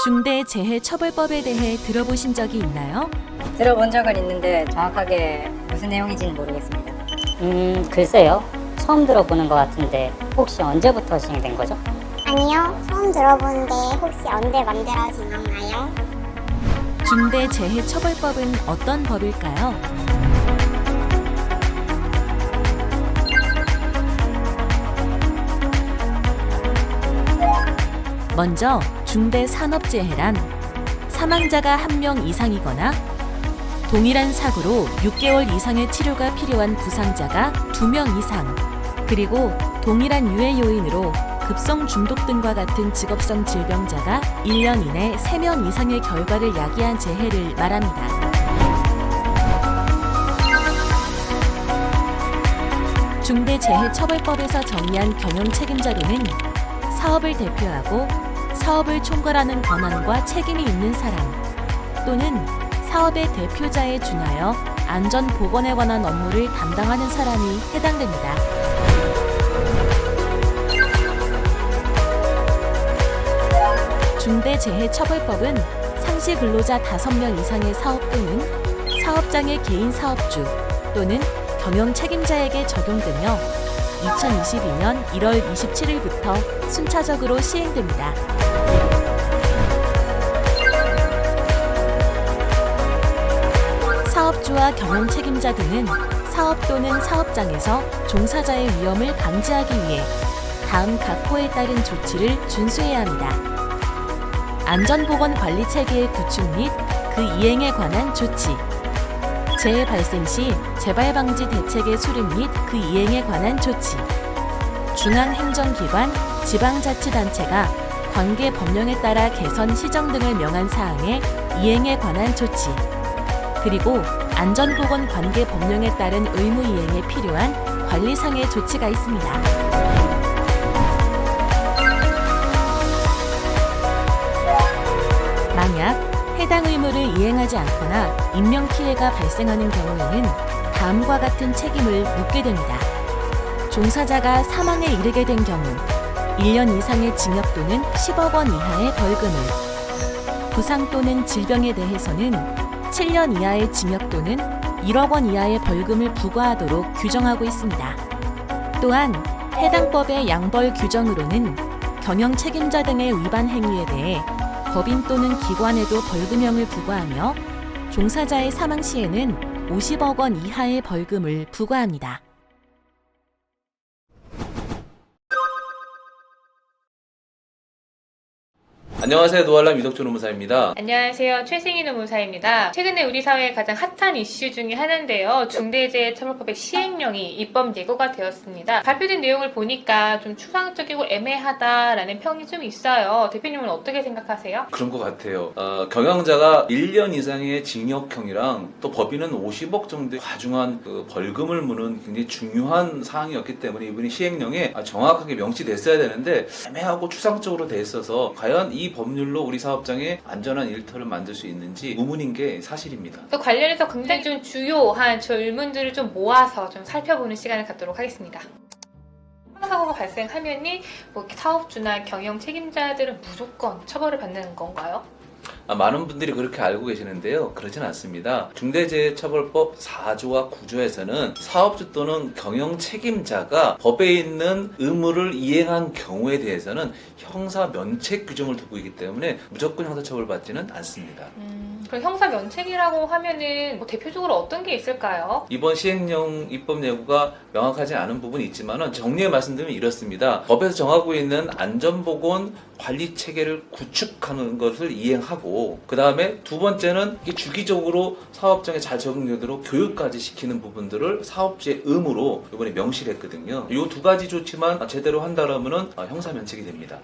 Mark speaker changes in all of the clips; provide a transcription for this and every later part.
Speaker 1: 중대재해처벌법에 대해 들어보신 적이 있나요?
Speaker 2: 들어본 적은 있는데 정확하게 무슨 내용인지는 모르겠습니다.
Speaker 3: 글쎄요. 처음 들어보는 것 같은데 혹시 언제부터 시행된 거죠?
Speaker 4: 아니요, 처음 들어보는데 혹시 언제 만들어지나요?
Speaker 1: 중대재해처벌법은 어떤 법일까요? 먼저 중대산업재해란 사망자가 1명 이상이거나 동일한 사고로 6개월 이상의 치료가 필요한 부상자가 2명 이상, 그리고 동일한 유해 요인으로 급성 중독 등과 같은 직업성 질병자가 1년 이내 3명 이상의 결과를 야기한 재해를 말합니다. 중대재해처벌법에서 정의한 경영책임자로는 사업을 대표하고 사업을 총괄하는 권한과 책임이 있는 사람, 또는 사업의 대표자에 준하여 안전보건에 관한 업무를 담당하는 사람이 해당됩니다. 중대재해처벌법은 상시 근로자 5명 이상의 사업 또는 사업장의 개인 사업주 또는 경영 책임자에게 적용되며 2022년 1월 27일부터 순차적으로 시행됩니다. 사업주와 경영 책임자 등은 사업 또는 사업장에서 종사자의 위험을 방지하기 위해 다음 각호에 따른 조치를 준수해야 합니다. 안전보건 관리체계의 구축 및 그 이행에 관한 조치, 재해 발생 시 재발방지 대책의 수립 및 그 이행에 관한 조치, 중앙행정기관, 지방자치단체가 관계 법령에 따라 개선 시정 등을 명한 사항의 이행에 관한 조치, 그리고 안전보건 관계 법령에 따른 의무 이행에 필요한 관리상의 조치가 있습니다. 만약 해당 의무를 이행하지 않거나 인명피해가 발생하는 경우에는 다음과 같은 책임을 묻게 됩니다. 종사자가 사망에 이르게 된 경우 1년 이상의 징역 또는 10억 원 이하의 벌금을, 부상 또는 질병에 대해서는 7년 이하의 징역 또는 1억 원 이하의 벌금을 부과하도록 규정하고 있습니다. 또한 해당 법의 양벌 규정으로는 경영 책임자 등의 위반 행위에 대해 법인 또는 기관에도 벌금형을 부과하며 종사자의 사망 시에는 50억 원 이하의 벌금을 부과합니다.
Speaker 5: 안녕하세요. 노알람 이덕준 의무사입니다.
Speaker 6: 안녕하세요. 최승희 의무사입니다. 최근에 우리 사회의 가장 핫한 이슈 중에 하나인데요. 중대재해처벌법의 시행령이 입법 예고가 되었습니다. 발표된 내용을 보니까 좀 추상적이고 애매하다라는 평이 좀 있어요. 대표님은 어떻게 생각하세요?
Speaker 5: 그런 것 같아요. 경영자가 1년 이상의 징역형이랑 또 법인은 50억 정도의 과중한 그 벌금을 무는 굉장히 중요한 사항이었기 때문에 이번에 시행령에 정확하게 명시됐어야 되는데 애매하고 추상적으로 돼 있어서 과연 이 법률로 우리 사업장에 안전한 일터를 만들 수 있는지 의문인 게 사실입니다.
Speaker 6: 그 관련해서 굉장히 좀 주요한 질문들을 좀 모아서 좀 살펴보는 시간을 갖도록 하겠습니다. 사고가 발생하면이 뭐 사업주나 경영 책임자들은 무조건 처벌을 받는 건가요?
Speaker 5: 많은 분들이 그렇게 알고 계시는데요. 그러진 않습니다. 중대재해처벌법 4조와 9조에서는 사업주 또는 경영 책임자가 법에 있는 의무를 이행한 경우에 대해서는 형사 면책 규정을 두고 있기 때문에 무조건 형사처벌 받지는 않습니다.
Speaker 6: 그럼 형사 면책이라고 하면은 뭐 대표적으로 어떤 게 있을까요?
Speaker 5: 이번 시행령 입법 예고가 명확하지 않은 부분이 있지만 정리해 말씀드리면 이렇습니다. 법에서 정하고 있는 안전보건 관리 체계를 구축하는 것을 이행하고, 그 다음에 두 번째는 주기적으로 사업장에 잘 적용되도록 교육까지 시키는 부분들을 사업주의 의무로 이번에 명시를 했거든요. 이 두 가지 조치만 제대로 한다면 형사 면책이 됩니다.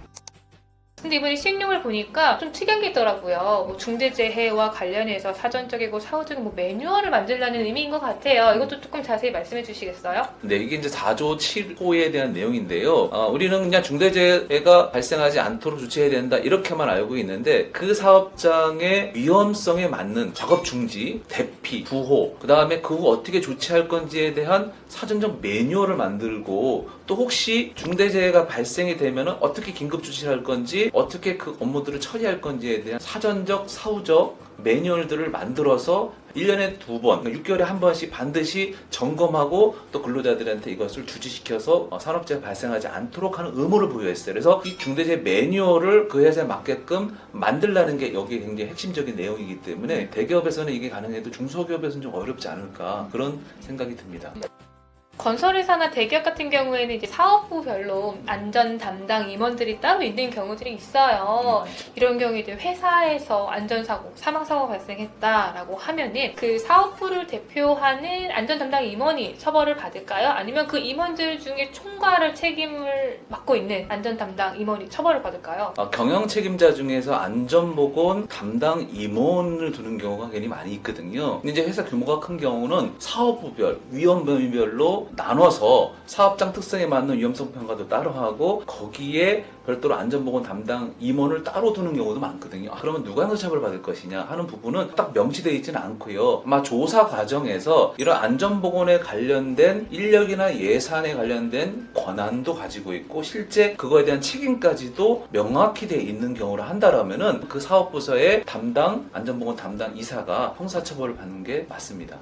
Speaker 6: 근데 이번에 시행령을 보니까 좀 특이한 게 있더라고요. 뭐 중대재해와 관련해서 사전적이고 사후적인 뭐 매뉴얼을 만들라는 의미인 것 같아요. 이것도 조금 자세히 말씀해 주시겠어요?
Speaker 5: 네, 이게 이제 4조 7호에 대한 내용인데요. 우리는 그냥 중대재해가 발생하지 않도록 조치해야 된다 이렇게만 알고 있는데, 그 사업장의 위험성에 맞는 작업 중지, 대피, 부호, 그 다음에 그 후 어떻게 조치할 건지에 대한 사전적 매뉴얼을 만들고, 또 혹시 중대재해가 발생이 되면 어떻게 긴급 조치를 할 건지 그것이 어떻게 그 업무들을 처리할 건지에 대한 사전적, 사후적 매뉴얼들을 만들어서 1년에 2번, 6개월에 한 번씩 반드시 점검하고 또 근로자들한테 이것을 주지시켜서 산업재해가 발생하지 않도록 하는 의무를 부여했어요. 그래서 이 중대재해 매뉴얼을 그 회사에 맞게끔 만들라는 게 여기에 굉장히 핵심적인 내용이기 때문에 대기업에서는 이게 가능해도 중소기업에서는 좀 어렵지 않을까 그런 생각이 듭니다.
Speaker 6: 건설회사나 대기업 같은 경우에는 이제 사업부별로 안전 담당 임원들이 따로 있는 경우들이 있어요. 이런 경우에 이제 회사에서 안전사고, 사망사고가 발생했다라고 하면은 그 사업부를 대표하는 안전 담당 임원이 처벌을 받을까요? 아니면 그 임원들 중에 총괄을 책임을 맡고 있는 안전 담당 임원이 처벌을 받을까요?
Speaker 5: 경영 책임자 중에서 안전보건 담당 임원을 두는 경우가 굉장히 많이 있거든요. 근데 이제 회사 규모가 큰 경우는 사업부별, 위험 범위별로 나눠서 사업장 특성에 맞는 위험성 평가도 따로 하고 거기에 별도로 안전보건 담당 임원을 따로 두는 경우도 많거든요. 그러면 누가 형사처벌을 받을 것이냐 하는 부분은 딱 명시되어 있지는 않고요. 아마 조사 과정에서 이런 안전보건에 관련된 인력이나 예산에 관련된 권한도 가지고 있고 실제 그거에 대한 책임까지도 명확히 되어 있는 경우를 한다라면은 그 사업부서의 담당 안전보건 담당 이사가 형사처벌을 받는 게 맞습니다.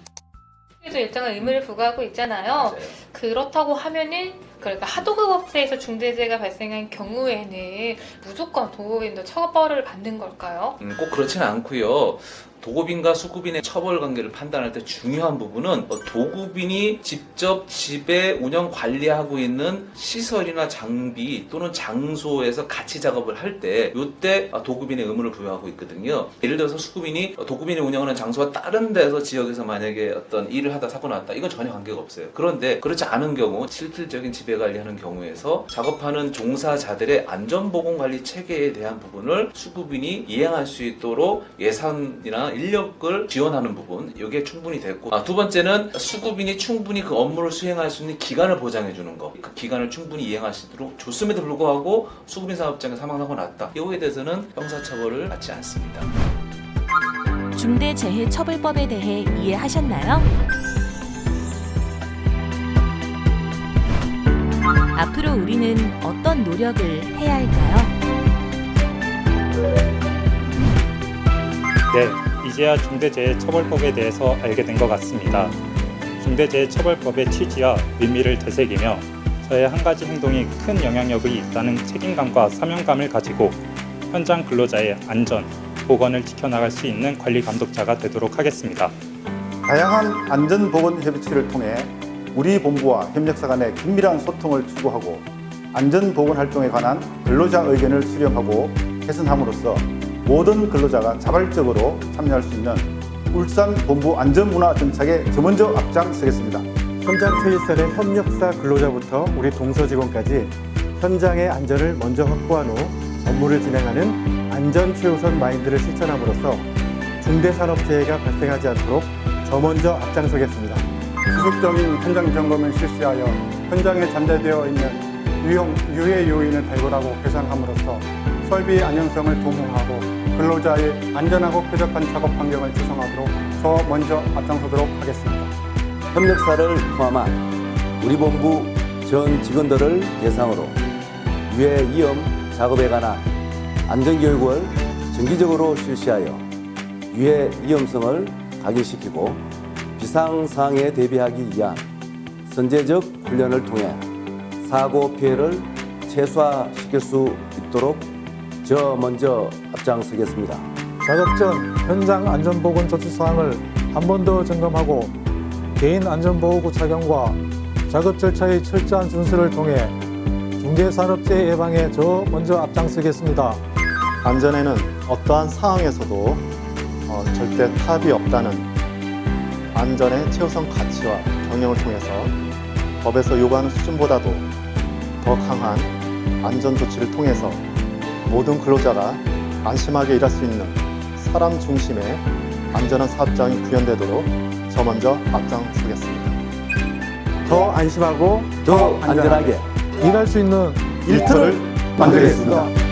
Speaker 6: 그래서 일정한 의무를 부과하고 있잖아요.
Speaker 5: 맞아요.
Speaker 6: 그렇다고 하면은 그러니까 하도급업체에서 중대재해가 발생한 경우에는 무조건 도급인도 처벌을 받는 걸까요?
Speaker 5: 꼭 그렇지는 않고요. 도급인과 수급인의 처벌 관계를 판단할 때 중요한 부분은 도급인이 직접 집에 운영 관리하고 있는 시설이나 장비 또는 장소에서 같이 작업을 할 때 이때 도급인의 의무를 부여하고 있거든요. 예를 들어서 수급인이 도급인이 운영하는 장소와 다른 데서 지역에서 만약에 어떤 일을 하다 사고 났다. 이건 전혀 관계가 없어요. 그런데 그렇지 않은 경우 실질적인 지배 관리하는 경우에서 작업하는 종사자들의 안전보건관리 체계에 대한 부분을 수급인이 이행할 수 있도록 예산이나 인력을 지원하는 부분 이게 충분히 됐고 두 번째는 수급인이 충분히 그 업무를 수행할 수 있는 기간을 보장해 주는 거 그 기간을 충분히 이행할 수 있도록 줬음에도 불구하고 수급인 사업장에 사망하고 났다 이거에 대해서는 형사처벌을 받지 않습니다.
Speaker 1: 중대재해처벌법에 대해 이해하셨나요? 앞으로 우리는 어떤 노력을 해야 할까요?
Speaker 7: 네, 이제야 중대재해처벌법에 대해서 알게 된 것 같습니다. 중대재해처벌법의 취지와 의미를 되새기며 저의 한 가지 행동이 큰 영향력이 있다는 책임감과 사명감을 가지고 현장 근로자의 안전, 보건을 지켜나갈 수 있는 관리 감독자가 되도록 하겠습니다.
Speaker 8: 다양한 안전보건협의체를 통해 우리 본부와 협력사 간의 긴밀한 소통을 추구하고 안전보건 활동에 관한 근로자 의견을 수렴하고 개선함으로써 모든 근로자가 자발적으로 참여할 수 있는 울산 본부 안전문화 정착에 저 먼저 앞장서겠습니다.
Speaker 9: 현장 최일선의 협력사 근로자부터 우리 동서 직원까지 현장의 안전을 먼저 확보한 후 업무를 진행하는 안전 최우선 마인드를 실천함으로써 중대산업재해가 발생하지 않도록 저 먼저 앞장서겠습니다.
Speaker 8: 지속적인 현장 점검을 실시하여 현장에 잠재되어 있는 유해 요인을 발굴하고 개선함으로써 설비의 안전성을 도모하고 근로자의 안전하고 쾌적한 작업 환경을 조성하도록 저 먼저 앞장서도록 하겠습니다.
Speaker 10: 협력사를 포함한 우리 본부 전 직원들을 대상으로 유해 위험 작업에 관한 안전교육을 정기적으로 실시하여 유해 위험성을 각인시키고 비상사항에 대비하기 위한 선제적 훈련을 통해 사고 피해를 최소화시킬 수 있도록 저 먼저 앞장서겠습니다.
Speaker 9: 작업 전 현장 안전보건 조치사항을 한 번 더 점검하고 개인 안전보호구 착용과 작업 절차의 철저한 준수를 통해 중대산업재해 예방에 저 먼저 앞장서겠습니다.
Speaker 8: 안전에는 어떠한 상황에서도 절대 타협이 없다는 안전의 최우선 가치와 경영을 통해서 법에서 요구하는 수준보다도 더 강한 안전 조치를 통해서 모든 근로자가 안심하게 일할 수 있는 사람 중심의 안전한 사업장이 구현되도록 저 먼저 앞장서겠습니다.
Speaker 9: 더 안심하고
Speaker 10: 더 안전하게
Speaker 9: 일할 수 있는
Speaker 8: 일터를 만들겠습니다.